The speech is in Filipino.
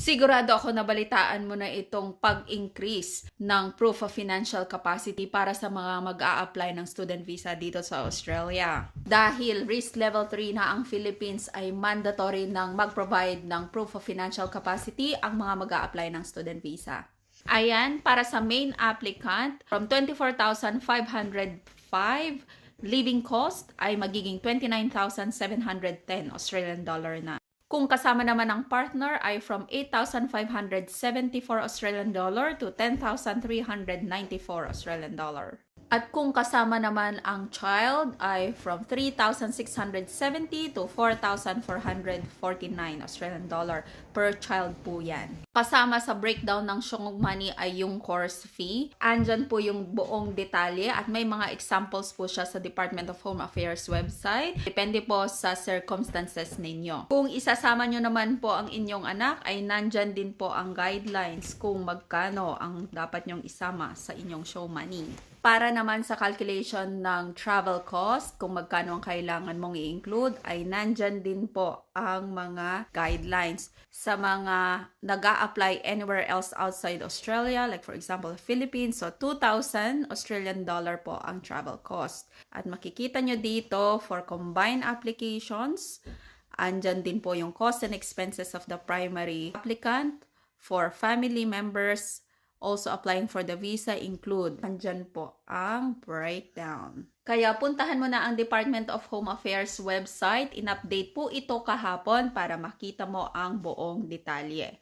Sigurado ako nabalitaan mo na itong pag-increase ng proof of financial capacity para sa mga mag-a-apply ng student visa dito sa Australia. Dahil risk level 3 na ang Philippines ay mandatory ng mag-provide ng proof of financial capacity ang mga mag-a-apply ng student visa. Ayan, para sa main applicant, from 24,505, living cost ay magiging 29,710 Australian dollar na. Kung kasama naman ang partner ay from 8,574 Australian dollar to 10,394 Australian dollar. At kung kasama naman ang child ay from 3,670 to 4,449 Australian dollar per child po yan. Kasama sa breakdown ng Shongog Money ay yung course fee. Andyan po yung buong detalye at may mga examples po siya sa Department of Home Affairs website. Depende po sa circumstances ninyo. Kung isasama nyo naman po ang inyong anak ay nandyan din po ang guidelines kung magkano ang dapat nyong isama sa inyong show money. Para naman sa calculation ng travel cost, kung magkano ang kailangan mong i-include, ay nandyan din po ang mga guidelines sa mga nag-a-apply anywhere else outside Australia, like for example, Philippines. So, 2,000 Australian dollar po ang travel cost. At makikita nyo dito for combined applications, andyan din po yung cost and expenses of the primary applicant. For family members, also applying for the visa include. Andyan po ang breakdown. Kaya puntahan mo na ang Department of Home Affairs website. In-update po ito kahapon para makita mo ang buong detalye.